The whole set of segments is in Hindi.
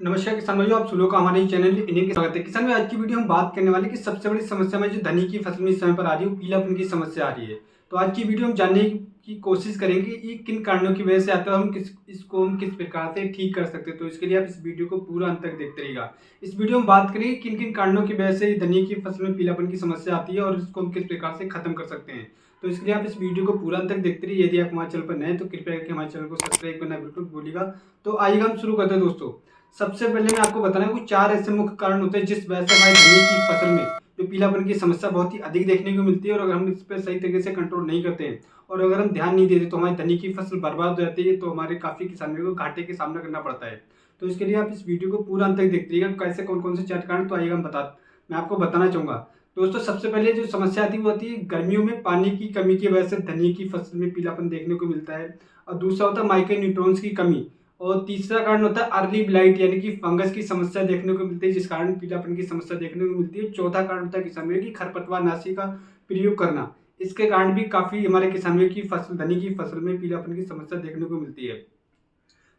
नमस्कार किसान भाइयों, आप सुनो का हमारे ही चैनल इंडियन के स्वागत है। किसान भाई, आज की वीडियो हम बात करने वाले कि सबसे बड़ी समस्या में जो धनी की फसल में इस समय पर आ रही है, वो पीलापन की समस्या आ रही है। तो आज की वीडियो हम जानने की कोशिश करेंगे कि ये किन कारणों की वजह से आता है, हम किस प्रकार से ठीक कर सकते हैं। तो इसके लिए आप इस वीडियो को पूरा अंत तक देखते रहिएगा। इस वीडियो में बात करेंगे किन किन कारणों की वजह से धनिया की फसल में पीलापन की समस्या आती है और इसको हम किस प्रकार से खत्म कर सकते हैं। तो इसके लिए आप इस वीडियो को पूरा अंत तक देखते रहिए। यदि आप हमारे चैनल पर नए हैं तो कृपया करके हमारे चैनल को सब्सक्राइब करना बिल्कुल भूलिएगा। तो आइए हम शुरू करते हैं दोस्तों। सबसे पहले मैं आपको बताना कुछ 4 ऐसे मुख्य कारण होते हैं जिस वजह से हमारी धनिया की फसल में जो पीलापन की समस्या बहुत ही अधिक देखने को मिलती है। और अगर हम इस पर सही तरीके से कंट्रोल नहीं करते हैं और अगर हम ध्यान नहीं देते तो हमारी धनिया की फसल बर्बाद हो जाती है। तो हमारे काफ़ी किसानों को घाटे का सामना करना पड़ता है। तो इसके लिए आप इस वीडियो को पूरा अंत तक देखते रहिएगा कैसे कौन कौन से 4 कारण। तो आइएगा मैं आपको बताना चाहूँगा। दोस्तों, सबसे पहले जो समस्या आती है वो आती है गर्मियों में पानी की कमी की वजह से धनिया की फसल में पीलापन देखने को मिलता है। और दूसरा होता है माइक्रो न्यूट्रॉन्स की कमी। और तीसरा कारण होता है अर्ली ब्लाइट यानी कि फंगस की समस्या देखने को मिलती है, जिस कारण पीलापन की समस्या देखने को मिलती है। चौथा कारण होता है किसानों की खरपतवारनाशी का प्रयोग करना। इसके कारण भी काफी हमारे किसानों की फसल धनी की फसल में पीलापन की समस्या देखने को मिलती है।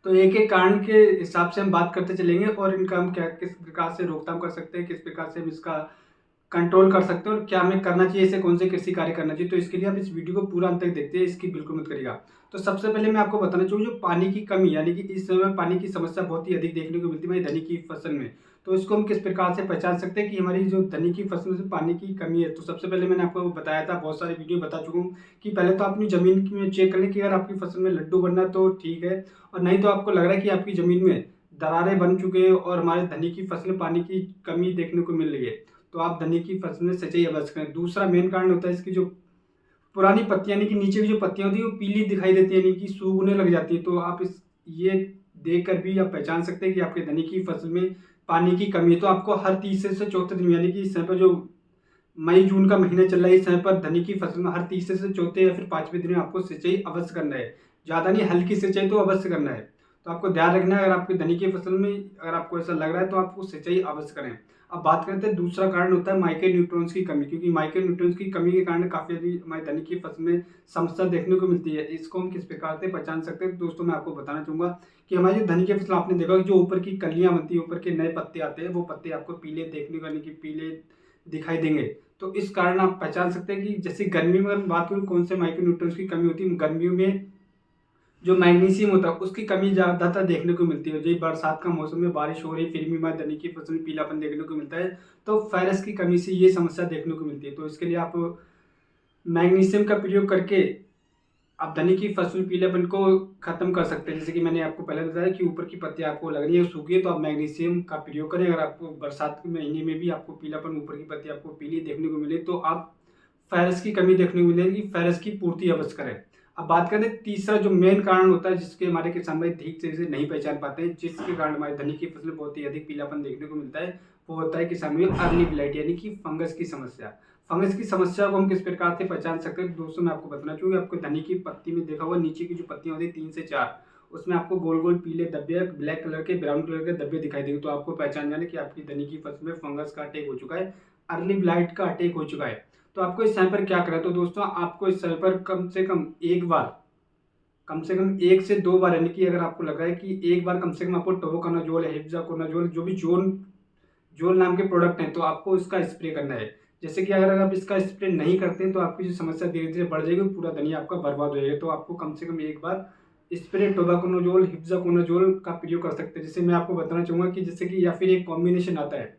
तो एक एक कारण के हिसाब से हम बात करते चलेंगे और इनका हम क्या किस प्रकार से रोकथाम कर सकते हैं, किस प्रकार से हम इसका कंट्रोल कर सकते हैं और क्या हमें करना चाहिए, ऐसे कौन से कृषि कार्य करना चाहिए। तो इसके लिए आप इस वीडियो को पूरा अंत तक देखते हैं, इसकी बिल्कुल मत करिएगा। तो सबसे पहले मैं आपको बताना चाहूँगा जो पानी की कमी यानी कि इस समय पानी की समस्या बहुत ही अधिक देखने को मिलती है हमारी धनी की फसल में। तो इसको हम किस प्रकार से पहचान सकते हैं कि हमारी जो धनी की फसल में पानी की कमी है। तो सबसे पहले मैंने आपको बताया था, बहुत सारे वीडियो बता चुका हूँ कि पहले तो अपनी जमीन में चेक कर लें कि अगर आपकी फसल में लड्डू बनना तो ठीक है, और नहीं तो आपको लग रहा है कि आपकी जमीन में दरारें बन चुके हैं और हमारे धनी की फसल में पानी की कमी देखने को मिल रही है, तो आप धनिया की फसल में सिंचाई अवश्य करें। दूसरा मेन कारण होता है इसकी जो पुरानी पत्तियां यानी कि नीचे की जो पत्तियां होती है वो पीली दिखाई देती है यानी कि सूखने लग जाती है। तो आप इस ये देख कर भी आप पहचान सकते हैं कि आपके धनिया की फसल में पानी की कमी है। तो आपको हर तीसरे से चौथे दिन यानी कि इस समय पर जो मई जून का महीना चल रहा है, इस समय पर धनिया की फसल में हर तीसरे से चौथे या फिर 5वें दिन में आपको सिंचाई अवश्य करना है। ज़्यादा नहीं, हल्की सिंचाई तो अवश्य करना है। तो आपको ध्यान रखना है, अगर आपकी धनिया की फसल में अगर आपको ऐसा लग रहा है तो आपको सिंचाई अवश्य करें। अब बात करते हैं दूसरा कारण होता है माइक्रो न्यूट्रॉन्स की कमी, क्योंकि माइक्रो न्यूट्रॉन्स की कमी के कारण काफ़ी अधिक हमारी धनिया की फसल में समस्या देखने को मिलती है। इसको हम किस प्रकार से पहचान सकते हैं, तो दोस्तों मैं आपको बताना चाहूँगा कि हमारी जो धनिया की फसल आपने देखा कि जो ऊपर की कलियाँ बनती है, ऊपर के नए पत्ते आते हैं, वो पत्ते आपको पीले देखने को यानी कि पीले दिखाई देंगे। तो इस कारण आप पहचान सकते हैं कि जैसे गर्मी में अगर बात करूँ कौन से माइक्रो न्यूट्रॉन्स की कमी होती है, गर्मियों में जो मैग्नीशियम होता है उसकी कमी ज़्यादातर देखने को मिलती है। जो बरसात का मौसम में बारिश हो रही है फिर भी हमारी धनिया की फसल में पीलापन देखने को मिलता है, तो फेरस की कमी से ये समस्या देखने को मिलती है। तो इसके लिए आप मैग्नीशियम का प्रयोग करके आप धनिया की फसल में पीलापन को खत्म कर सकते हैं। जैसे कि मैंने आपको पहले बताया कि ऊपर की पत्तियां आपको लग रही है सूखी है, तो आप मैग्नीशियम का प्रयोग करें। अगर आपको बरसात के महीने में भी आपको पीलापन ऊपर की पत्ती आपको पीली देखने को मिले तो आप फेरस की कमी देखने को मिलेगी, फेरस की पूर्ति अवश्य करें। अब बात करें तीसरा जो मेन कारण होता है जिसके हमारे किसान भाई ठीक से इसे नहीं पहचान पाते हैं, जिसके कारण हमारे धनिया की फसल में बहुत ही अधिक पीलापन देखने को मिलता है, वो होता है किसान में अर्ली ब्लाइट यानी कि फंगस की समस्या। फंगस की समस्या को हम किस प्रकार से पहचान सकते हैं, दोस्तों मैं आपको बताना चाहूँगा। आपको धनिया की पत्ती में देखा हुआ नीचे की जो पत्तियां होती है 3 से 4, उसमें आपको गोल गोल पीले धब्बे, ब्लैक कलर के, ब्राउन कलर के धब्बे दिखाई देंगे। तो आपको पहचान जाना कि आपकी धनिया की फसल में फंगस का अटैक हो चुका है, अर्ली ब्लाइट का अटैक हो चुका है। तो आपको इस समय पर क्या करना है, तो दोस्तों आपको इस समय पर कम से कम एक बार, कम से कम 1 से 2 बार, यानी कि अगर आपको लग रहा है कि एक बार कम से कम आपको टोबोकोनाजोल, हेक्साकोनाजोल, जो भी जोन जोल नाम के प्रोडक्ट हैं, तो आपको इसका स्प्रे करना है। जैसे कि अगर आप इसका स्प्रे नहीं करते हैं तो आपकी जो समस्या धीरे धीरे बढ़ जाएगी, पूरा धनिया आपका बर्बाद हो जाएगा। तो आपको कम से कम एक बार स्प्रे टोबाकोनाजोल, हेक्साकोनाजोल का प्रयोग कर सकते हैं। जैसे मैं आपको बताना चाहूँगा कि जैसे कि या फिर एक कॉम्बिनेशन आता है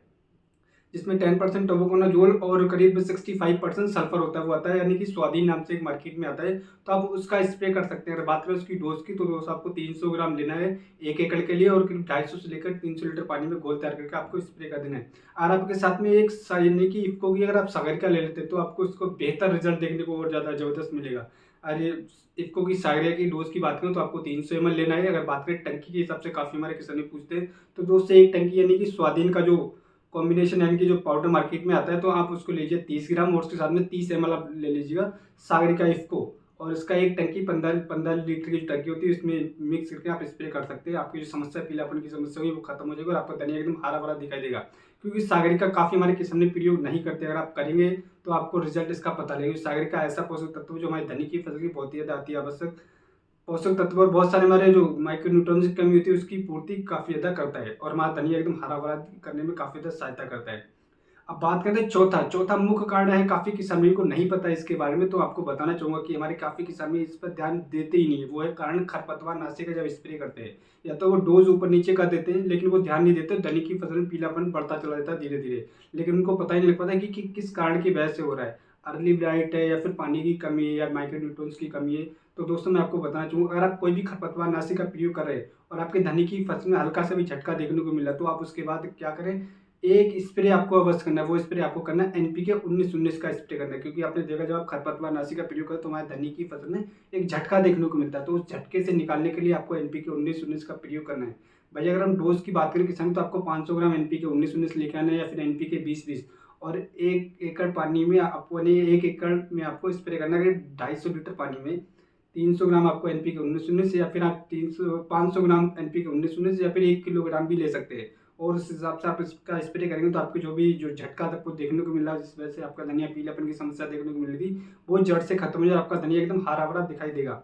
जिसमें 10% टोबाकोनाजोल और करीब 65% सल्फर होता है, वो आता है यानी कि स्वाधीन नाम से एक मार्केट में आता है। तो आप उसका स्प्रे कर सकते हैं। अगर बात करें उसकी डोज की, तो डोज आपको 300 ग्राम लेना है 1 एकड़ के लिए, और करीब 250 से लेकर 300 लीटर पानी में घोल तैयार करके आपको स्प्रे कर देना है। और आपके साथ में एक यानी कि इफ्को की अगर आप सागरिका ले लेते हैं तो आपको इसको बेहतर रिजल्ट देखने को और ज़्यादा ज़बरदस्त मिलेगा। अरे इफ्को की सागरिका की डोज की बात करें तो आपको 300 ml लेना है। अगर बात करें टंकी के हिसाब से काफ़ी हमारे किसान पूछते हैं, तो 2 से 1 टंकी यानी कि स्वाधीन का जो कॉम्बिनेशन यानी कि जो पाउडर मार्केट में आता है, तो आप उसको लीजिए 30 ग्राम, और उसके साथ में 30 ml आप ले लीजिएगा सागरिका इफ्को, और इसका एक टंकी 15 लीटर की जो टंकी होती है इसमें मिक्स करके आप स्प्रे कर सकते हैं। आपकी जो समस्या पीलापन की समस्या होगी वो खत्म हो जाएगी और आपका धनिया एकदम हरा भरा दिखाई देगा। क्योंकि सागरिका काफ़ी हमारे किसान ने प्रयोग नहीं करते, अगर आप करेंगे तो आपको रिजल्ट इसका पता लगेगा। सागरिका ऐसा पोषक तत्व जो हमारी धनिया की फसल की बहुत ही ज़्यादा अति आवश्यक पोषक तत्व और बहुत सारे हमारे जो माइक्रोन्यूट्रॉन्स की कमी होती है उसकी पूर्ति काफ़ी ज़्यादा करता है और हमारा धनिया एकदम हरा-भरा करने में काफ़ी ज़्यादा सहायता करता है। अब बात करते हैं चौथा मुख्य कारण है, काफ़ी किसान को नहीं पता है इसके बारे में, तो आपको बताना चाहूँगा कि हमारे काफ़ी किसान इस पर ध्यान देते ही नहीं है। वो है कारण खरपतवारनाशी का जब स्प्रे करते हैं, या तो वो डोज़ ऊपर-नीचे कर देते हैं, लेकिन वो ध्यान नहीं देते, धनिया की फसल में पीलापन बढ़ता चला जाता है धीरे-धीरे। लेकिन उनको पता ही नहीं लग पाता कि किस कारण की वजह से हो रहा है। अर्ली ब्लाइट है या फिर पानी की कमी है या माइक्रोन्यूट्रिएंट्स की कमी है। तो दोस्तों मैं आपको बताना चाहूँगा, अगर आप कोई भी खरपतवारनाशी का प्रयोग कर रहे हैं और आपके धनिया की फसल में हल्का सा भी झटका देखने को मिला, तो आप उसके बाद क्या करें, एक स्प्रे आपको अवश्य करना है। वो स्प्रे आपको करना है एनपीके 19-19 का स्प्रे करना है, क्योंकि आपने देखा जब आप खरपतवारनाशी का प्रयोग करें तो हमारे धनिया की फसल में एक झटका देखने को मिलता है, तो उस झटके से निकालने के लिए आपको एनपीके 19-19 का प्रयोग करना है। भाई अगर हम डोज की बात करें किसान, तो आपको 500 ग्राम एनपीके 19-19 लेके आना है या फिर एनपीके 20-20, और 1 एकड़ पानी में अपने 1 एकड़ में आपको स्प्रे करना है 250 लीटर पानी में 300 ग्राम आपको एनपीके 19-19, या फिर आप 500 ग्राम एनपीके 19-19 या फिर 1 किलोग्राम भी ले सकते हैं। और उस हिसाब से आप इसका स्प्रे करेंगे तो आपकी जो झटका आपको देखने को मिल रहा है, जिस वजह से आपका धनिया पीलापन की समस्या देखने को मिल रही थी, वो जड़ से खत्म हो जाए, आपका धनिया एकदम हरा भरा दिखाई देगा।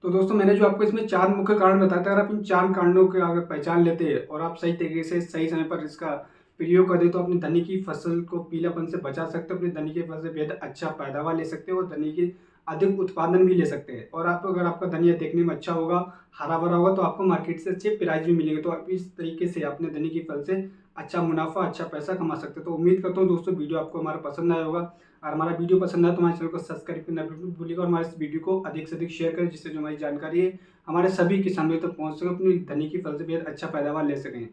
तो दोस्तों मैंने जो आपको इसमें 4 मुख्य कारण बताया था, अगर आप इन 4 कारणों की अगर पहचान लेते हैं और आप सही तरीके से सही समय पर इसका प्रयोग कर दें, तो अपनी धनिया की फसल को पीलापन से बचा सकते हो, अपनी धनिया की फसल से बेहद अच्छा पैदावार ले सकते हो और धनिया की अधिक उत्पादन भी ले सकते हैं। और आप अगर आपका धनिया देखने में अच्छा होगा, हरा-भरा होगा, तो आपको मार्केट से अच्छे प्राइस भी मिलेंगे। तो आप इस तरीके से अपने धनिया की फल से अच्छा मुनाफा, अच्छा पैसा कमा सकते हो। तो उम्मीद करता हूँ दोस्तों वीडियो आपको हमारा पसंद आया होगा। और हमारा वीडियो पसंद आए तो हमारे चैनल को सब्सक्राइब करना बिल्कुल भूलिएगा और हमारे इस वीडियो को अधिक से अधिक शेयर करें, जिससे जो हमारी जानकारी है हमारे सभी किसानों तक पहुँच सके, अपनी धनिया की फसल से बेहद अच्छा पैदावार ले सकें।